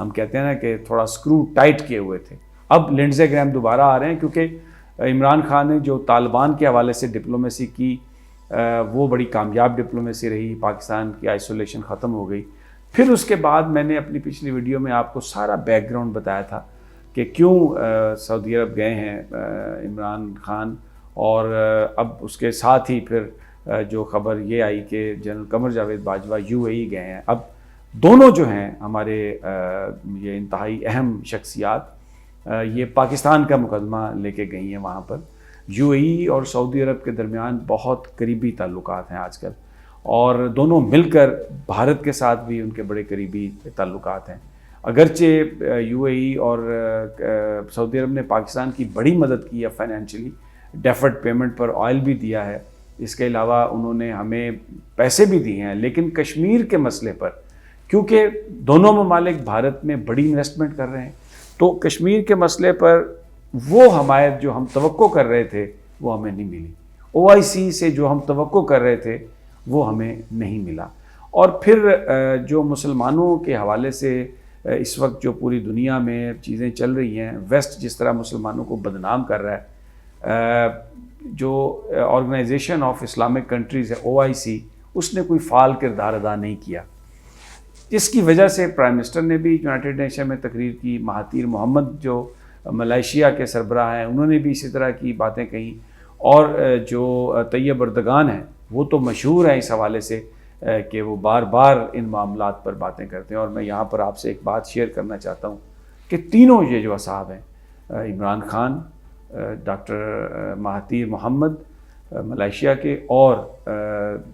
ہم کہتے ہیں نا کہ تھوڑا اسکرو ٹائٹ کیے ہوئے تھے. اب لنڈزے گریم دوبارہ آ رہے ہیں کیونکہ عمران خان نے جو طالبان کے حوالے سے ڈپلومیسی کی وہ بڑی کامیاب ڈپلومیسی رہی. پاکستان کی آئسولیشن ختم ہو گئی. پھر اس کے بعد میں نے اپنی پچھلی ویڈیو میں آپ کو سارا بیک گراؤنڈ بتایا تھا کہ کیوں سعودی عرب گئے ہیں عمران خان, اور اب اس کے ساتھ ہی پھر جو خبر یہ آئی کہ جنرل قمر جاوید باجوہ UAE گئے ہیں. اب دونوں جو ہیں ہمارے یہ انتہائی اہم شخصیات یہ پاکستان کا مقدمہ لے کے گئی ہیں وہاں پر. UAE اور سعودی عرب کے درمیان بہت قریبی تعلقات ہیں آج کل, اور دونوں مل کر بھارت کے ساتھ بھی ان کے بڑے قریبی تعلقات ہیں. اگرچہ UAE اور سعودی عرب نے پاکستان کی بڑی مدد کی ہے فائنینشلی, ڈیفرڈ پیمنٹ پر آئل بھی دیا ہے, اس کے علاوہ انہوں نے ہمیں پیسے بھی دیے ہیں, لیکن کشمیر کے مسئلے پر کیونکہ دونوں ممالک بھارت میں بڑی انویسٹمنٹ کر رہے ہیں تو کشمیر کے مسئلے پر وہ حمایت جو ہم توقع کر رہے تھے وہ ہمیں نہیں ملی. OIC سے جو ہم توقع کر رہے تھے وہ ہمیں نہیں ملا. اور پھر جو مسلمانوں کے حوالے سے اس وقت جو پوری دنیا میں چیزیں چل رہی ہیں, ویسٹ جس طرح مسلمانوں کو بدنام کر رہا ہے, جو آرگنائزیشن آف اسلامک کنٹریز ہے OIC, اس نے کوئی فعال کردار ادا نہیں کیا, جس کی وجہ سے پرائم منسٹر نے بھی یونائٹڈ نیشن میں تقریر کی. مہاتیر محمد جو ملائیشیا کے سربراہ ہیں انہوں نے بھی اسی طرح کی باتیں کہیں, اور جو طیب اردگان ہیں وہ تو مشہور ہیں اس حوالے سے کہ وہ بار بار ان معاملات پر باتیں کرتے ہیں. اور میں یہاں پر آپ سے ایک بات شیئر کرنا چاہتا ہوں کہ تینوں یہ جو اصحاب ہیں, Imran Khan, doctor Mahathir Mohamad Malaysia کے اور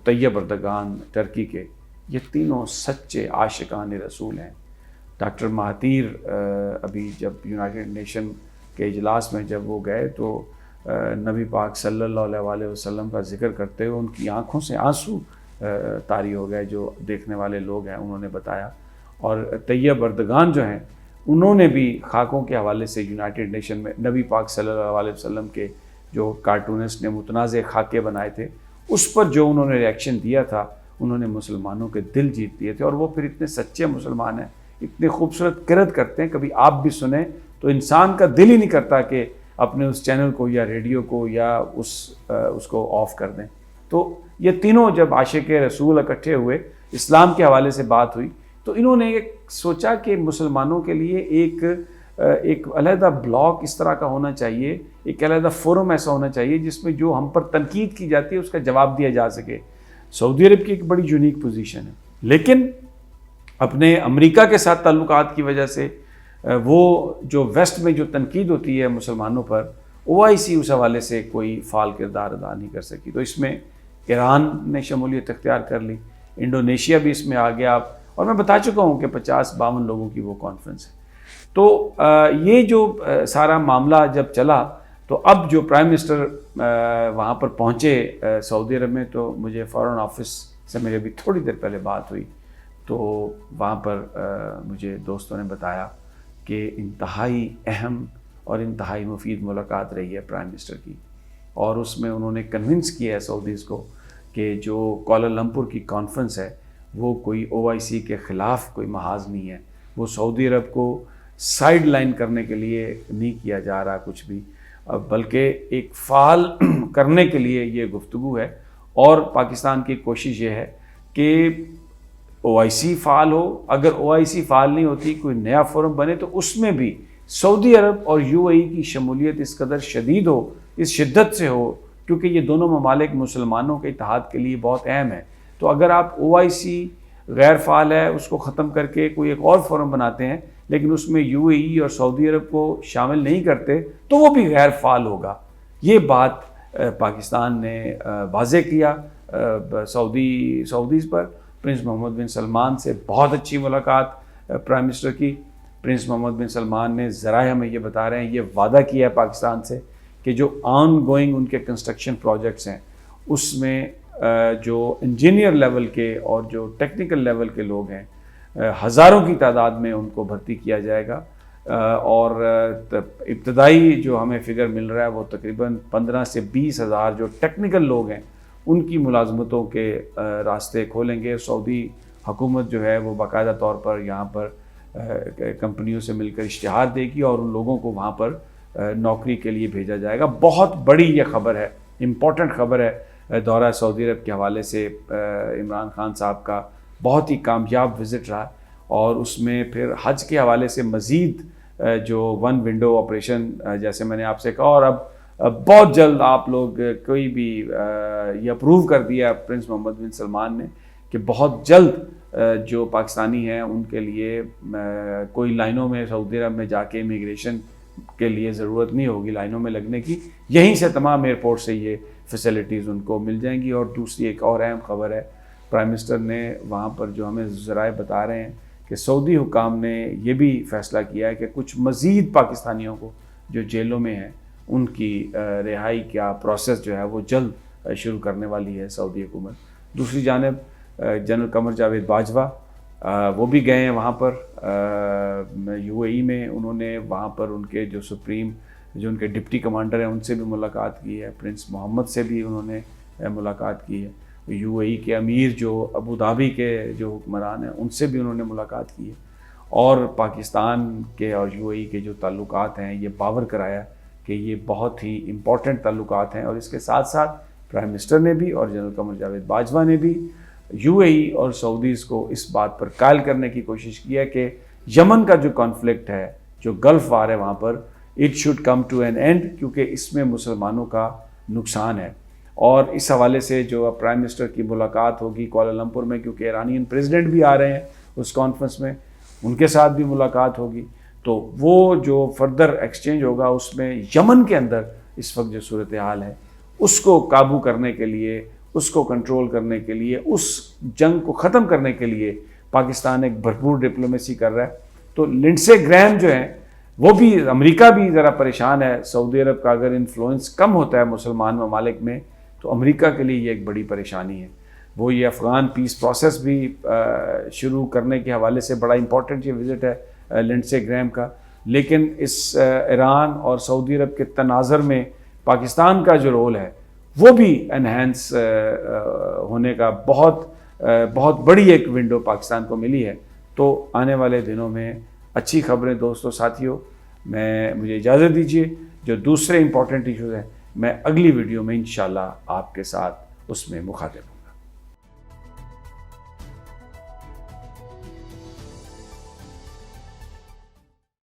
طیب اردگان ٹرکی کے, یہ تینوں سچے عاشقان رسول ہیں. ڈاکٹر مہاتیر ابھی جب یونائٹڈ نیشن کے اجلاس میں جب وہ گئے تو نبی پاک صلی اللہ علیہ وسلم کا ذکر کرتے ہوئے ان کی آنکھوں سے آنسو طاری ہو گئے. جو دیکھنے والے لوگ ہیں انہوں نے بتایا. اور طیب اردگان جو ہیں انہوں نے بھی خاکوں کے حوالے سے یونائٹڈ نیشن میں نبی پاک صلی اللہ علیہ وسلم کے جو کارٹونسٹ نے متنازع خاکے بنائے تھے اس پر جو انہوں نے ریئیکشن دیا تھا, انہوں نے مسلمانوں کے دل جیت لیے تھے. اور وہ پھر اتنے سچے مسلمان ہیں, اتنے خوبصورت قرت کرتے ہیں, کبھی آپ بھی سنیں تو انسان کا دل ہی نہیں کرتا کہ اپنے اس چینل کو یا ریڈیو کو یا اس کو آف کر دیں. تو یہ تینوں جب عاشق رسول اکٹھے ہوئے, اسلام کے حوالے سے بات ہوئی, تو انہوں نے ایک سوچا کہ مسلمانوں کے لیے ایک علیحدہ بلاک اس طرح کا ہونا چاہیے, ایک علیحدہ فورم ایسا ہونا چاہیے جس میں جو ہم پر تنقید کی جاتی ہے اس کا جواب دیا جا سکے. سعودی عرب کی ایک بڑی یونیک پوزیشن ہے, لیکن اپنے امریکہ کے ساتھ تعلقات کی وجہ سے وہ جو ویسٹ میں جو تنقید ہوتی ہے مسلمانوں پر, OIC اس حوالے سے کوئی فعال کردار ادا نہیں کر سکی. تو اس میں ایران نے شمولیت اختیار کر لی, انڈونیشیا بھی اس میں آ گیا, اور میں بتا چکا ہوں کہ 50-52 لوگوں کی وہ کانفرنس ہے. تو یہ جو سارا معاملہ جب چلا تو اب جو پرائم منسٹر وہاں پر پہنچے سعودی عرب میں, تو مجھے فارن آفس سے میری ابھی تھوڑی دیر پہلے بات ہوئی, تو وہاں پر مجھے دوستوں نے بتایا کہ انتہائی اہم اور انتہائی مفید ملاقات رہی ہے پرائم منسٹر کی, اور اس میں انہوں نے کنونس کیا ہے سعودیز کو کہ جو کوالالمپور کی کانفرنس ہے وہ کوئی OIC کے خلاف کوئی محاذ نہیں ہے, وہ سعودی عرب کو سائیڈ لائن کرنے کے لیے نہیں کیا جا رہا کچھ بھی, بلکہ ایک فعال کرنے کے لیے یہ گفتگو ہے. اور پاکستان کی کوشش یہ ہے کہ OIC فعال ہو, اگر OIC فعال نہیں ہوتی, کوئی نیا فورم بنے تو اس میں بھی سعودی عرب اور UAE کی شمولیت اس قدر شدید ہو, اس شدت سے ہو, کیونکہ یہ دونوں ممالک مسلمانوں کے اتحاد کے لیے بہت اہم ہے. تو اگر آپ OIC غیر فعال ہے اس کو ختم کر کے کوئی ایک اور فورم بناتے ہیں لیکن اس میں UAE اور سعودی عرب کو شامل نہیں کرتے تو وہ بھی غیر فعال ہوگا. یہ بات پاکستان نے واضح کیا سعودیز پر. پرنس محمد بن سلمان سے بہت اچھی ملاقات پرائم منسٹر کی. پرنس محمد بن سلمان نے ذرائع ہمیں یہ بتا رہے ہیں, یہ وعدہ کیا ہے پاکستان سے کہ جو آن گوئنگ ان کے کنسٹرکشن پروجیکٹس ہیں اس میں جو انجینئر لیول کے اور جو ٹیکنیکل لیول کے لوگ ہیں ہزاروں کی تعداد میں ان کو بھرتی کیا جائے گا. اور ابتدائی جو ہمیں فگر مل رہا ہے وہ تقریباً 15 سے 20 ہزار جو ٹیکنیکل لوگ ہیں ان کی ملازمتوں کے راستے کھولیں گے. سعودی حکومت جو ہے وہ باقاعدہ طور پر یہاں پر کمپنیوں سے مل کر اشتہار دے گی اور ان لوگوں کو وہاں پر نوکری کے لیے بھیجا جائے گا۔ بہت بڑی یہ خبر ہے، امپورٹنٹ خبر ہے۔ دورہ سعودی عرب کے حوالے سے عمران خان صاحب کا بہت ہی کامیاب وزٹ رہا، اور اس میں پھر حج کے حوالے سے مزید جو ون ونڈو آپریشن، جیسے میں نے آپ سے کہا، اور اب بہت جلد آپ لوگ کوئی بھی یہ اپروو کر دیا پرنس محمد بن سلمان نے کہ بہت جلد جو پاکستانی ہیں ان کے لیے کوئی لائنوں میں سعودی عرب میں جا کے امیگریشن کے لیے ضرورت نہیں ہوگی لائنوں میں لگنے کی، یہیں سے تمام ایئرپورٹ سے یہ فیسلٹیز ان کو مل جائیں گی۔ اور دوسری ایک اور اہم خبر ہے، پرائم منسٹر نے وہاں پر جو ہمیں ذرائع بتا رہے ہیں کہ سعودی حکام نے یہ بھی فیصلہ کیا ہے کہ کچھ مزید پاکستانیوں کو جو جیلوں میں ہیں ان کی رہائی کا پروسیس جو ہے وہ جلد شروع کرنے والی ہے سعودی حکومت۔ دوسری جانب جنرل قمر جاوید باجوہ وہ بھی گئے ہیں وہاں پر یو اے ای میں، انہوں نے وہاں پر ان کے جو سپریم جو ان کے ڈپٹی کمانڈر ہیں ان سے بھی ملاقات کی ہے، پرنس محمد سے بھی انہوں نے ملاقات کی ہے، یو اے ای کے امیر جو ابو دھابی کے جو حکمران ہیں ان سے بھی انہوں نے ملاقات کی ہے، اور پاکستان کے اور یو اے ای کے جو تعلقات ہیں یہ باور کرایا کہ یہ بہت ہی امپورٹنٹ تعلقات ہیں۔ اور اس کے ساتھ ساتھ پرائم منسٹر نے بھی اور جنرل قمر جاوید باجوہ نے بھی یو اے ای اور سعودیز کو اس بات پر قائل کرنے کی کوشش کی ہے کہ یمن کا جو کانفلکٹ ہے، جو گلف وار ہے وہاں پر، it should come to an end, کیونکہ اس میں مسلمانوں کا نقصان ہے۔ اور اس حوالے سے جو پرائم منسٹر کی ملاقات ہوگی کوالالمپور میں، کیونکہ ایرانین پریزیڈنٹ بھی آ رہے ہیں اس کانفرنس میں، ان کے ساتھ بھی ملاقات ہوگی، تو وہ جو فردر ایکسچینج ہوگا اس میں یمن کے اندر اس وقت جو صورتحال ہے اس کو قابو کرنے کے لیے، اس کو کنٹرول کرنے کے لیے، اس جنگ کو ختم کرنے کے لیے پاکستان ایک بھرپور ڈپلومیسی کر رہا ہے۔ تو لنڈسے گریم جو ہیں وہ بھی، امریکہ بھی ذرا پریشان ہے، سعودی عرب کا اگر انفلوئنس کم ہوتا ہے مسلمان ممالک میں تو امریکہ کے لیے یہ ایک بڑی پریشانی ہے۔ وہ یہ افغان پیس پروسیس بھی شروع کرنے کے حوالے سے بڑا امپورٹنٹ یہ وزٹ ہے لنڈسے گریم کا، لیکن اس ایران اور سعودی عرب کے تناظر میں پاکستان کا جو رول ہے وہ بھی انہینس ہونے کا بہت بڑی ایک ونڈو پاکستان کو ملی ہے۔ تو آنے والے دنوں میں اچھی خبریں دوستوں ساتھیوں، مجھے اجازت دیجیے، جو دوسرے امپورٹنٹ ایشوز ہیں میں اگلی ویڈیو میں انشاءاللہ آپ کے ساتھ اس میں مخاطب ہوں۔